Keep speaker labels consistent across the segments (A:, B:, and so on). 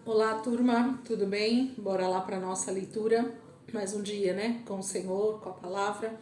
A: Olá, turma, tudo bem? Bora lá para nossa leitura. Mais um dia, né? Com o Senhor, com a palavra.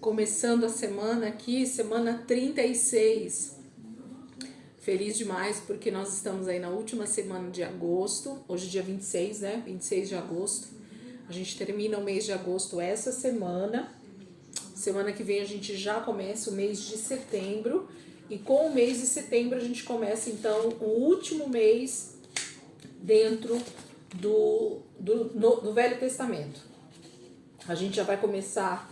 A: Começando a semana aqui, semana 36. Feliz demais porque nós estamos aí na última semana de agosto. Hoje, dia 26, né? 26 de agosto. A gente termina o mês de agosto essa semana. Semana que vem a gente já começa o mês de setembro. E com o mês de setembro a gente começa então o último mês dentro do Velho Testamento. A gente já vai começar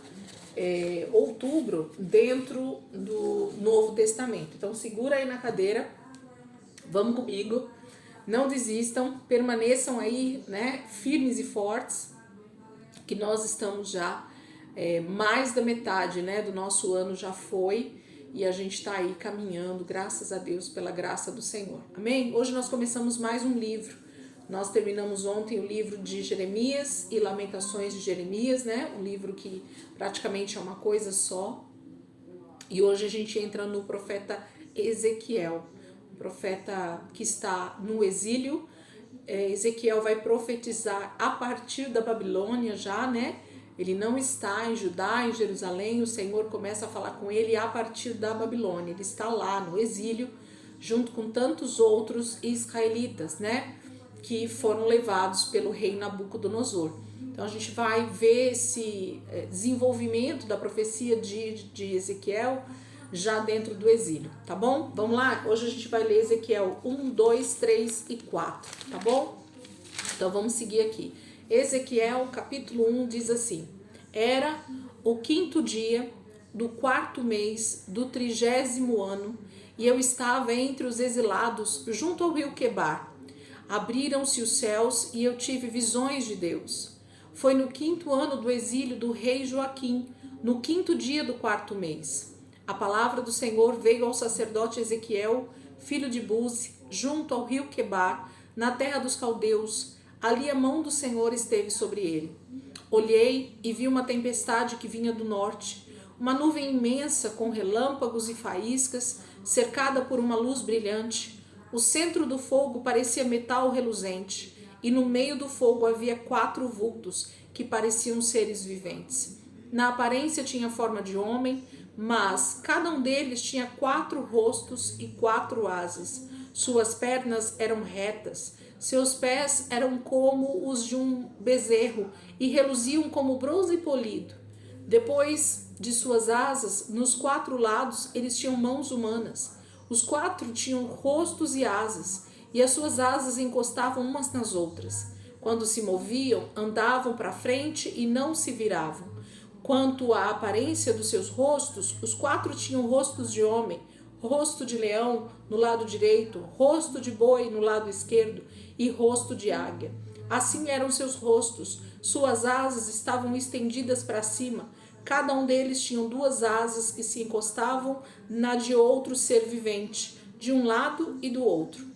A: outubro dentro do Novo Testamento. Então segura aí na cadeira, vamos comigo, não desistam, permaneçam aí, né, firmes e fortes, que nós estamos já mais da metade, né, do nosso ano já foi. E a gente está aí caminhando, graças a Deus, pela graça do Senhor. Amém? Hoje nós começamos mais um livro. Nós terminamos ontem o livro de Jeremias e Lamentações de Jeremias, né? Um livro que praticamente é uma coisa só. E hoje a gente entra no profeta Ezequiel, um profeta que está no exílio. Ezequiel vai profetizar a partir da Babilônia já, né? Ele não está em Judá, em Jerusalém, o Senhor começa a falar com ele a partir da Babilônia. Ele está lá no exílio, junto com tantos outros israelitas, né? Que foram levados pelo rei Nabucodonosor. Então a gente vai ver esse desenvolvimento da profecia de Ezequiel já dentro do exílio, tá bom? Vamos lá? Hoje a gente vai ler Ezequiel 1, 2, 3 e 4, tá bom? Então vamos seguir aqui. Ezequiel capítulo 1 diz assim: Era o 5º dia do 4º mês do 30º ano, e eu estava entre os exilados junto ao rio Quebar. Abriram-se os céus e eu tive visões de Deus. Foi no 5º ano do exílio do rei Joaquim, no 5º dia do 4º mês. A palavra do Senhor veio ao sacerdote Ezequiel, filho de Buzi, junto ao rio Quebar, na terra dos caldeus. Ali a mão do Senhor esteve sobre ele. Olhei e vi uma tempestade que vinha do norte, uma nuvem imensa com relâmpagos e faíscas, cercada por uma luz brilhante. O centro do fogo parecia metal reluzente, e no meio do fogo havia 4 vultos que pareciam seres viventes. Na aparência tinha forma de homem, mas cada um deles tinha 4 rostos e 4 asas. Suas pernas eram retas, seus pés eram como os de um bezerro e reluziam como bronze polido. Depois de suas asas, nos 4 lados, eles tinham mãos humanas. Os 4 tinham rostos e asas, e as suas asas encostavam umas nas outras. Quando se moviam, andavam para frente e não se viravam. Quanto à aparência dos seus rostos, os 4 tinham rostos de homem, rosto de leão no lado direito, rosto de boi no lado esquerdo e rosto de águia. Assim eram seus rostos, suas asas estavam estendidas para cima. Cada um deles tinha 2 asas que se encostavam na de outro ser vivente, de um lado e do outro,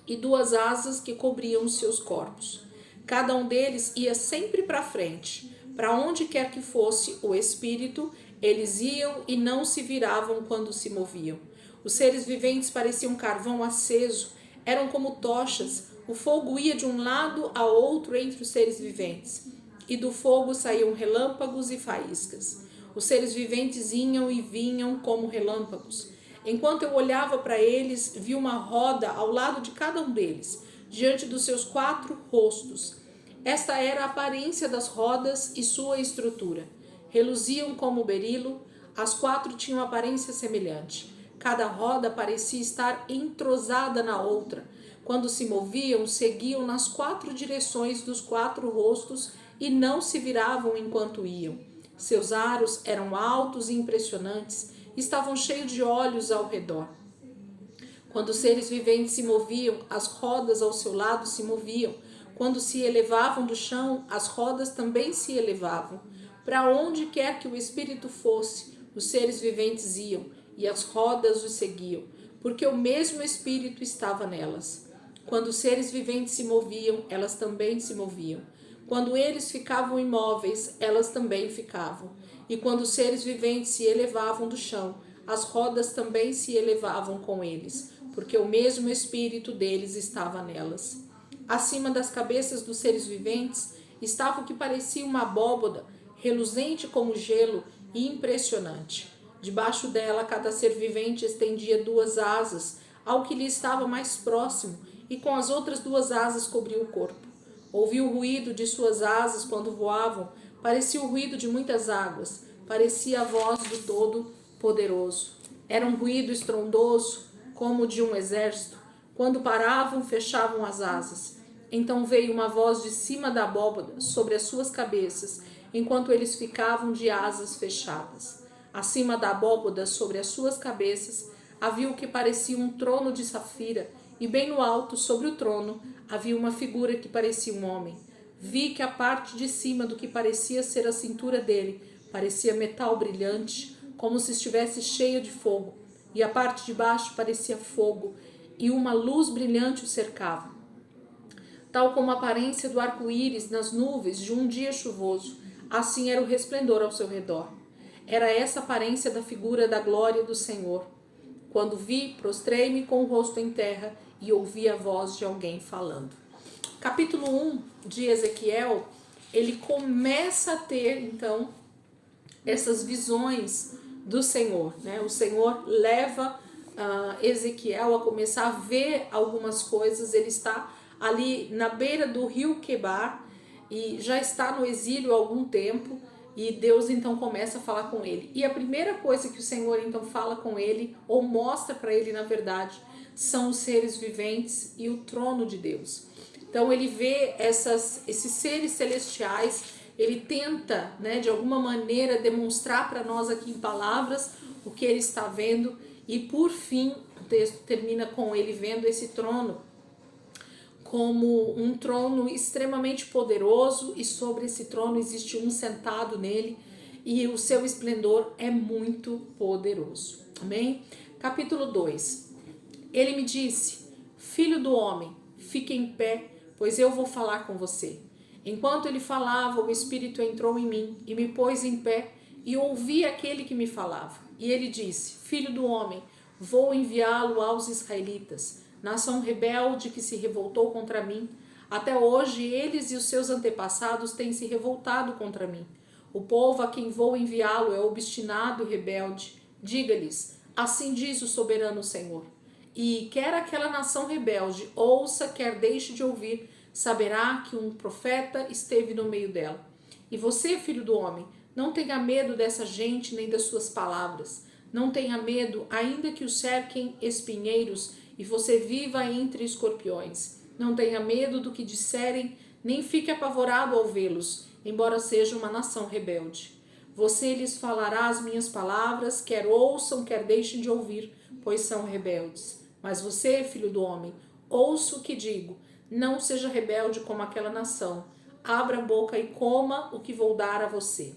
A: e 2 asas que cobriam os seus corpos. Cada um deles ia sempre para frente. Para onde quer que fosse o espírito, eles iam e não se viravam quando se moviam. Os seres viventes pareciam carvão aceso, eram como tochas. O fogo ia de um lado a outro entre os seres viventes, e do fogo saíam relâmpagos e faíscas. Os seres viventes iam e vinham como relâmpagos. Enquanto eu olhava para eles, vi uma roda ao lado de cada um deles, diante dos seus 4 rostos. Esta era a aparência das rodas e sua estrutura. Reluziam como berilo, as 4 tinham aparência semelhante. Cada roda parecia estar entrosada na outra. Quando se moviam, seguiam nas 4 direções dos 4 rostos e não se viravam enquanto iam. Seus aros eram altos e impressionantes, estavam cheios de olhos ao redor. Quando os seres viventes se moviam, as rodas ao seu lado se moviam. Quando se elevavam do chão, as rodas também se elevavam. Para onde quer que o espírito fosse, os seres viventes iam, e as rodas os seguiam, porque o mesmo espírito estava nelas. Quando os seres viventes se moviam, elas também se moviam. Quando eles ficavam imóveis, elas também ficavam. E quando os seres viventes se elevavam do chão, as rodas também se elevavam com eles, porque o mesmo espírito deles estava nelas. Acima das cabeças dos seres viventes estava o que parecia uma abóboda, reluzente como gelo e impressionante. Debaixo dela, cada ser vivente estendia 2 asas ao que lhe estava mais próximo, e com as outras 2 asas cobria o corpo. Ouvi o ruído de suas asas quando voavam, parecia o ruído de muitas águas, parecia a voz do Todo-Poderoso. Era um ruído estrondoso, como de um exército. Quando paravam, fechavam as asas. Então veio uma voz de cima da abóbada, sobre as suas cabeças, enquanto eles ficavam de asas fechadas. Acima da abóbada, sobre as suas cabeças, havia o que parecia um trono de safira, e bem no alto, sobre o trono, havia uma figura que parecia um homem. Vi que a parte de cima do que parecia ser a cintura dele parecia metal brilhante, como se estivesse cheia de fogo, e a parte de baixo parecia fogo, e uma luz brilhante o cercava. Tal como a aparência do arco-íris nas nuvens de um dia chuvoso, assim era o resplendor ao seu redor. Era essa a aparência da figura da glória do Senhor. Quando vi, prostrei-me com o rosto em terra e ouvi a voz de alguém falando. Capítulo 1 de Ezequiel, ele começa a ter, então, essas visões do Senhor, né? O Senhor leva Ezequiel a começar a ver algumas coisas. Ele está ali na beira do rio Quebar e já está no exílio há algum tempo, e Deus então começa a falar com ele. E a primeira coisa que o Senhor então fala com ele, ou mostra para ele na verdade, são os seres viventes e o trono de Deus. Então ele vê esses seres celestiais. Ele tenta, né, de alguma maneira demonstrar para nós aqui em palavras o que ele está vendo, e por fim o texto termina com ele vendo esse trono como um trono extremamente poderoso, e sobre esse trono existe um sentado nele, e o seu esplendor é muito poderoso. Amém? Capítulo 2. Ele me disse: filho do homem, fique em pé, pois eu vou falar com você. Enquanto ele falava, o Espírito entrou em mim e me pôs em pé, e ouvi aquele que me falava. E ele disse: filho do homem, vou enviá-lo aos israelitas, nação rebelde que se revoltou contra mim. Até hoje eles e os seus antepassados têm se revoltado contra mim. O povo a quem vou enviá-lo é obstinado e rebelde. Diga-lhes: assim diz o soberano Senhor. E quer aquela nação rebelde ouça, quer deixe de ouvir, saberá que um profeta esteve no meio dela. E você, filho do homem, não tenha medo dessa gente nem das suas palavras. Não tenha medo, ainda que o cerquem espinheiros e você viva entre escorpiões. Não tenha medo do que disserem, nem fique apavorado ao vê-los, embora seja uma nação rebelde. Você lhes falará as minhas palavras, quer ouçam, quer deixem de ouvir, pois são rebeldes. Mas você, filho do homem, ouça o que digo. Não seja rebelde como aquela nação. Abra a boca e coma o que vou dar a você.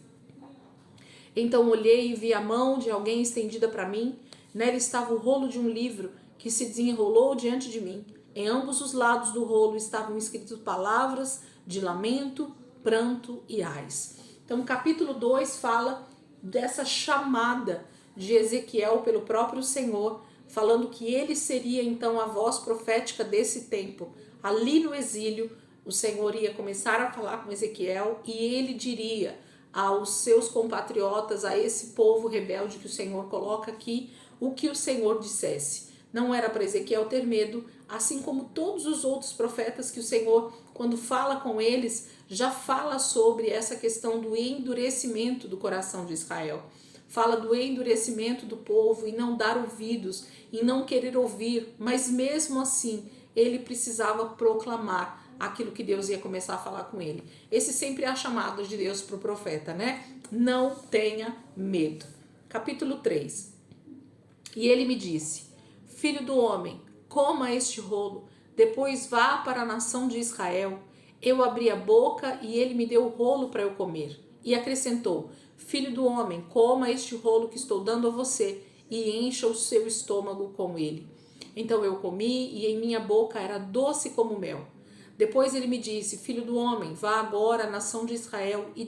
A: Então olhei e vi a mão de alguém estendida para mim. Nela estava o rolo de um livro que se desenrolou diante de mim. Em ambos os lados do rolo estavam escritas palavras de lamento, pranto e ais. Então, o capítulo 2 fala dessa chamada de Ezequiel pelo próprio Senhor, falando que ele seria então a voz profética desse tempo. Ali no exílio, o Senhor ia começar a falar com Ezequiel e ele diria aos seus compatriotas, a esse povo rebelde que o Senhor coloca aqui, o que o Senhor dissesse. Não era para Ezequiel ter medo, assim como todos os outros profetas que o Senhor, quando fala com eles, já fala sobre essa questão do endurecimento do coração de Israel. Fala do endurecimento do povo, em não dar ouvidos, em não querer ouvir, mas mesmo assim ele precisava proclamar aquilo que Deus ia começar a falar com ele. Esse sempre é a chamada de Deus para o profeta, né? Não tenha medo. Capítulo 3. E ele me disse: filho do homem, coma este rolo, depois vá para a nação de Israel. Eu abri a boca e ele me deu o rolo para eu comer. E acrescentou: filho do homem, coma este rolo que estou dando a você e encha o seu estômago com ele. Então eu comi e em minha boca era doce como mel. Depois ele me disse: filho do homem, vá agora à nação de Israel e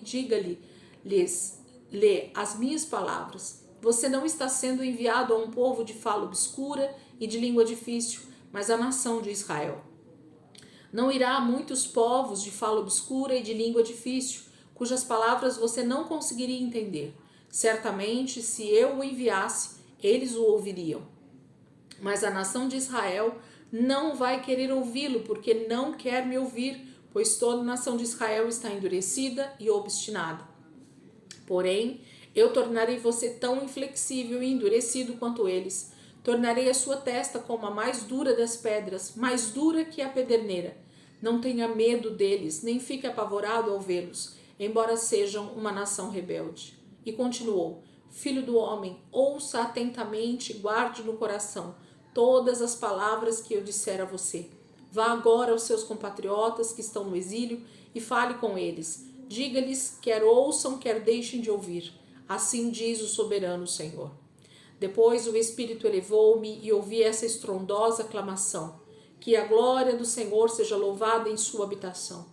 A: lê as minhas palavras. Você não está sendo enviado a um povo de fala obscura e de língua difícil, mas à nação de Israel. Não irá a muitos povos de fala obscura e de língua difícil, cujas palavras você não conseguiria entender. Certamente, se eu o enviasse, eles o ouviriam. Mas a nação de Israel não vai querer ouvi-lo, porque não quer me ouvir, pois toda a nação de Israel está endurecida e obstinada. Porém, eu tornarei você tão inflexível e endurecido quanto eles. Tornarei a sua testa como a mais dura das pedras, mais dura que a pederneira. Não tenha medo deles, nem fique apavorado ao vê-los, embora sejam uma nação rebelde. E continuou: Filho do homem, ouça atentamente e guarde no coração todas as palavras que eu disser a você. Vá agora aos seus compatriotas que estão no exílio e fale com eles. Diga-lhes, quer ouçam, quer deixem de ouvir. Assim diz o soberano Senhor. Depois o Espírito elevou-me e ouvi essa estrondosa aclamação: que a glória do Senhor seja louvada em sua habitação.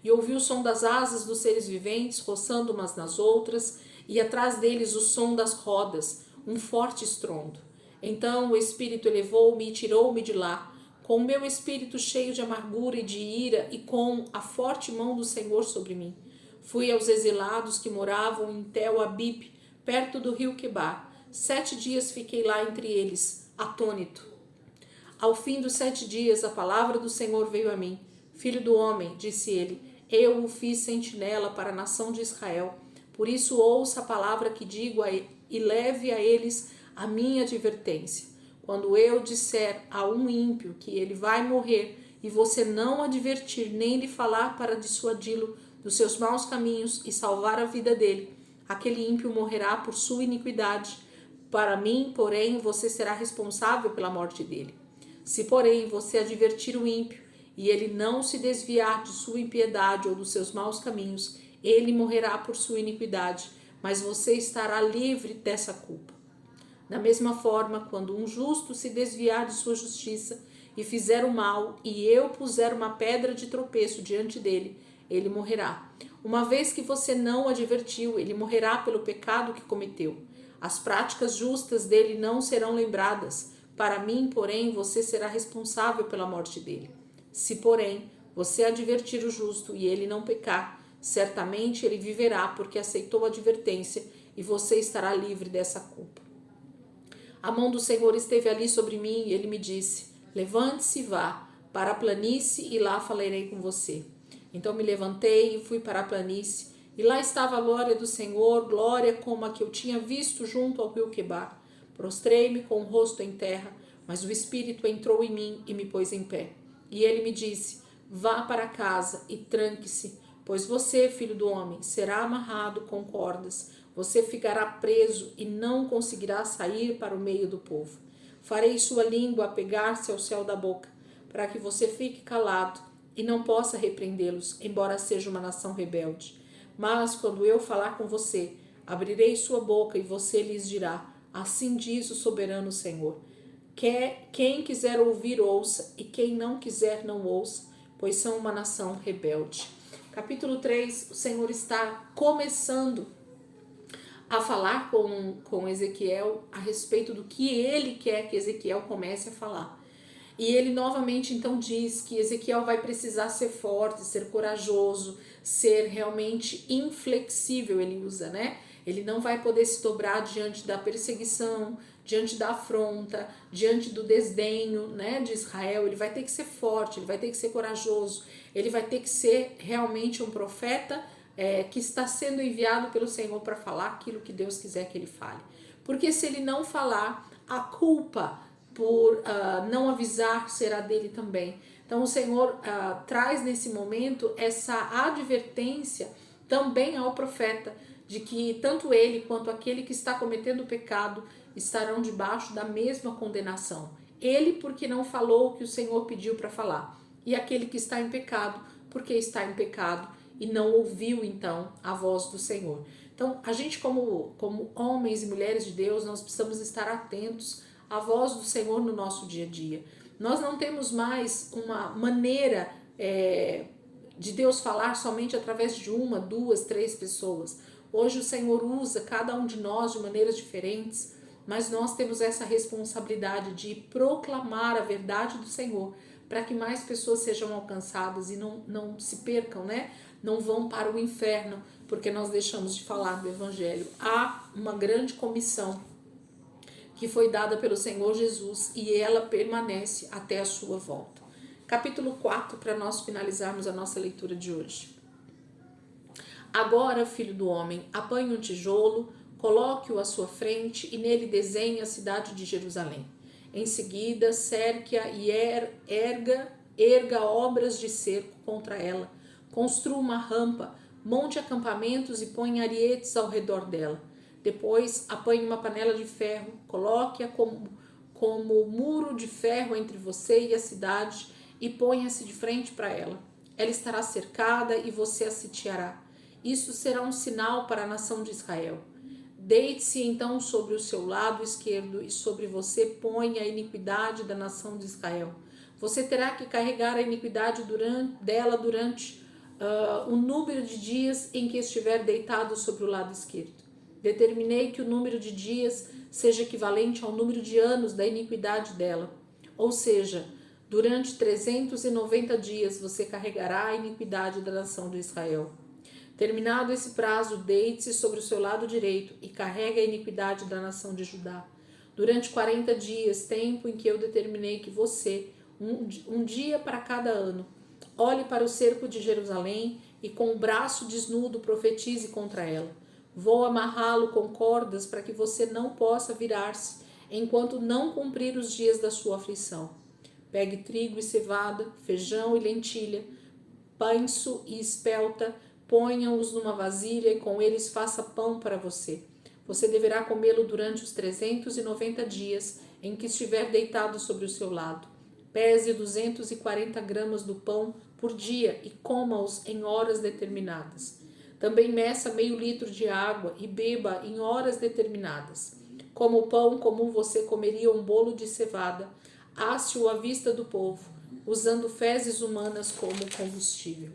A: E ouvi o som das asas dos seres viventes roçando umas nas outras, e atrás deles o som das rodas, um forte estrondo. Então o Espírito elevou-me e tirou-me de lá, com o meu espírito cheio de amargura e de ira, e com a forte mão do Senhor sobre mim. Fui aos exilados que moravam em Tel Abib, perto do rio Quebar. 7 dias fiquei lá entre eles, atônito. Ao fim dos 7 dias, a palavra do Senhor veio a mim. Filho do homem, disse ele, eu o fiz sentinela para a nação de Israel. Por isso ouça a palavra que digo e leve a eles a minha advertência. Quando eu disser a um ímpio que ele vai morrer, e você não advertir nem lhe falar para dissuadi-lo dos seus maus caminhos e salvar a vida dele, aquele ímpio morrerá por sua iniquidade. Para mim, porém, você será responsável pela morte dele. Se, porém, você advertir o ímpio e ele não se desviar de sua impiedade ou dos seus maus caminhos, ele morrerá por sua iniquidade, mas você estará livre dessa culpa. Da mesma forma, quando um justo se desviar de sua justiça e fizer o mal, e eu puser uma pedra de tropeço diante dele, ele morrerá. Uma vez que você não o advertiu, ele morrerá pelo pecado que cometeu. As práticas justas dele não serão lembradas. Para mim, porém, você será responsável pela morte dele. Se, porém, você advertir o justo e ele não pecar, certamente ele viverá porque aceitou a advertência e você estará livre dessa culpa. A mão do Senhor esteve ali sobre mim e ele me disse: levante-se e vá para a planície e lá falarei com você. Então me levantei e fui para a planície e lá estava a glória do Senhor, glória como a que eu tinha visto junto ao rio Quebar. Prostrei-me com o rosto em terra, mas o Espírito entrou em mim e me pôs em pé. E ele me disse: vá para casa e tranque-se, pois você, filho do homem, será amarrado com cordas. Você ficará preso e não conseguirá sair para o meio do povo. Farei sua língua apegar-se ao céu da boca, para que você fique calado e não possa repreendê-los, embora seja uma nação rebelde. Mas quando eu falar com você, abrirei sua boca e você lhes dirá: assim diz o soberano Senhor. Quem quiser ouvir, ouça, e quem não quiser, não ouça, pois são uma nação rebelde. Capítulo 3, o Senhor está começando a falar com Ezequiel a respeito do que ele quer que Ezequiel comece a falar. E ele novamente então diz que Ezequiel vai precisar ser forte, ser corajoso, ser realmente inflexível, ele usa, né? Ele não vai poder se dobrar diante da perseguição, diante da afronta, diante do desdenho, né, de Israel. Ele vai ter que ser forte, ele vai ter que ser corajoso, ele vai ter que ser realmente um profeta que está sendo enviado pelo Senhor para falar aquilo que Deus quiser que ele fale. Porque se ele não falar, a culpa por não avisar será dele também. Então o Senhor traz nesse momento essa advertência também ao profeta, de que tanto ele quanto aquele que está cometendo o pecado estarão debaixo da mesma condenação. Ele porque não falou o que o Senhor pediu para falar, e aquele que está em pecado porque está em pecado e não ouviu então a voz do Senhor. Então a gente como homens e mulheres de Deus, nós precisamos estar atentos à voz do Senhor no nosso dia a dia. Nós não temos mais uma maneira de Deus falar somente através de 1, 2, 3 pessoas. Hoje o Senhor usa cada um de nós de maneiras diferentes, mas nós temos essa responsabilidade de proclamar a verdade do Senhor para que mais pessoas sejam alcançadas e não se percam, né? Não vão para o inferno, porque nós deixamos de falar do Evangelho. Há uma grande comissão que foi dada pelo Senhor Jesus e ela permanece até a sua volta. Capítulo 4, para nós finalizarmos a nossa leitura de hoje. Agora, filho do homem, apanhe um tijolo, coloque-o à sua frente e nele desenhe a cidade de Jerusalém. Em seguida, cerque-a e erga obras de cerco contra ela. Construa uma rampa, monte acampamentos e ponha arietes ao redor dela. Depois, apanhe uma panela de ferro, coloque-a como muro de ferro entre você e a cidade e ponha-se de frente para ela. Ela estará cercada e você a sitiará. Isso será um sinal para a nação de Israel. Deite-se então sobre o seu lado esquerdo e sobre você ponha a iniquidade da nação de Israel. Você terá que carregar a iniquidade dela durante o número de dias em que estiver deitado sobre o lado esquerdo. Determinei que o número de dias seja equivalente ao número de anos da iniquidade dela. Ou seja, durante 390 dias você carregará a iniquidade da nação de Israel. Terminado esse prazo, deite-se sobre o seu lado direito e carregue a iniquidade da nação de Judá. Durante 40 dias, tempo em que eu determinei que você, um dia para cada ano, olhe para o cerco de Jerusalém e com o braço desnudo profetize contra ela. Vou amarrá-lo com cordas para que você não possa virar-se enquanto não cumprir os dias da sua aflição. Pegue trigo e cevada, feijão e lentilha, panço e espelta, ponha-os numa vasilha e com eles faça pão para você. Você deverá comê-lo durante os 390 dias em que estiver deitado sobre o seu lado. Pese 240 gramas do pão por dia e coma-os em horas determinadas. Também meça meio litro de água e beba em horas determinadas. Como o pão comum você comeria um bolo de cevada, asse-o à vista do povo, usando fezes humanas como combustível.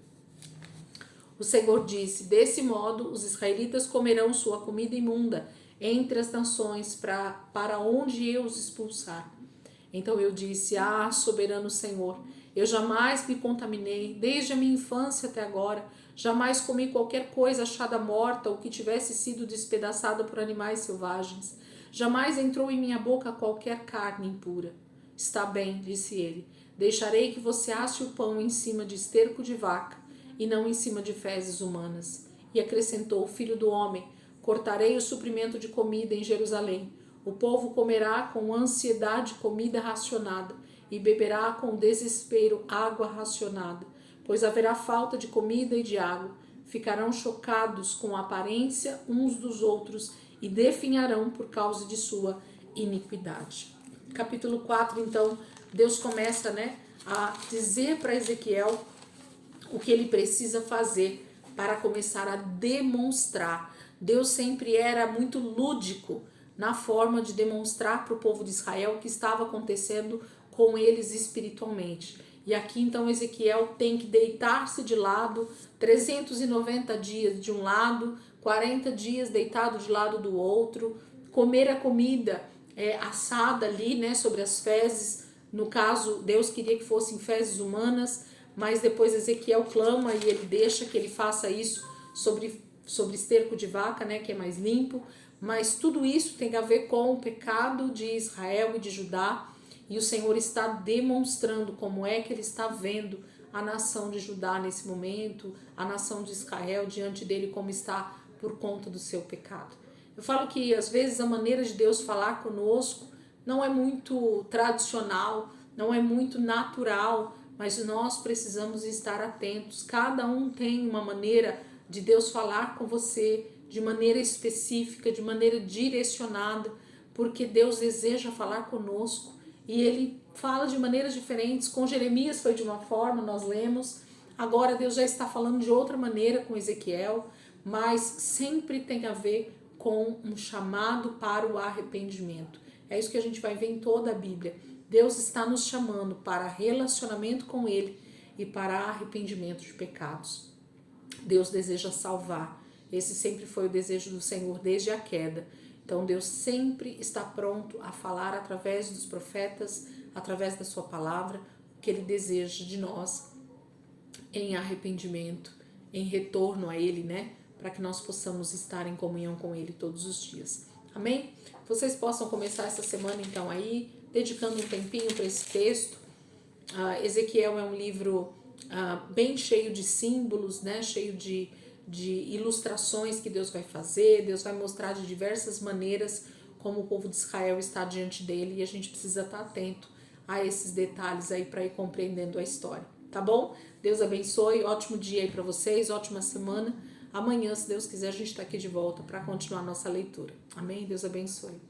A: O Senhor disse: desse modo os israelitas comerão sua comida imunda entre as nações para onde eu os expulsar. Então eu disse: soberano Senhor, eu jamais me contaminei, desde a minha infância até agora, jamais comi qualquer coisa achada morta ou que tivesse sido despedaçada por animais selvagens. Jamais entrou em minha boca qualquer carne impura. Está bem, disse ele, deixarei que você asse o pão em cima de esterco de vaca e não em cima de fezes humanas. E acrescentou: filho do homem, cortarei o suprimento de comida em Jerusalém. O povo comerá com ansiedade comida racionada e beberá com desespero água racionada, pois haverá falta de comida e de água. Ficarão chocados com a aparência uns dos outros e definharão por causa de sua iniquidade. Capítulo 4, então, Deus começa, a dizer para Ezequiel o que ele precisa fazer para começar a demonstrar. Deus sempre era muito lúdico na forma de demonstrar para o povo de Israel o que estava acontecendo com eles espiritualmente. E aqui então Ezequiel tem que deitar-se de lado, 390 dias de um lado, 40 dias deitado de lado do outro, comer a comida assada ali, sobre as fezes. No caso, Deus queria que fossem fezes humanas, mas depois Ezequiel clama e ele deixa que ele faça isso sobre esterco de vaca, que é mais limpo. Mas tudo isso tem a ver com o pecado de Israel e de Judá, e o Senhor está demonstrando como é que ele está vendo a nação de Judá nesse momento, a nação de Israel diante dele como está por conta do seu pecado. Eu falo que às vezes a maneira de Deus falar conosco não é muito tradicional, não é muito natural, mas nós precisamos estar atentos. Cada um tem uma maneira de Deus falar com você, de maneira específica, de maneira direcionada, porque Deus deseja falar conosco e Ele fala de maneiras diferentes. Com Jeremias foi de uma forma, nós lemos, agora Deus já está falando de outra maneira com Ezequiel, mas sempre tem a ver com um chamado para o arrependimento. É isso que a gente vai ver em toda a Bíblia. Deus está nos chamando para relacionamento com Ele e para arrependimento de pecados. Deus deseja salvar. Esse sempre foi o desejo do Senhor desde a queda. Então Deus sempre está pronto a falar através dos profetas, através da sua palavra, que Ele deseja de nós em arrependimento, em retorno a Ele, né? Para que nós possamos estar em comunhão com Ele todos os dias. Amém? Vocês possam começar essa semana então aí, dedicando um tempinho para esse texto. Ezequiel é um livro bem cheio de símbolos, né? Cheio de ilustrações que Deus vai fazer. Deus vai mostrar de diversas maneiras como o povo de Israel está diante dele, e a gente precisa estar atento a esses detalhes aí para ir compreendendo a história, tá bom? Deus abençoe, ótimo dia aí para vocês, ótima semana. Amanhã, se Deus quiser, a gente está aqui de volta para continuar a nossa leitura. Amém? Deus abençoe.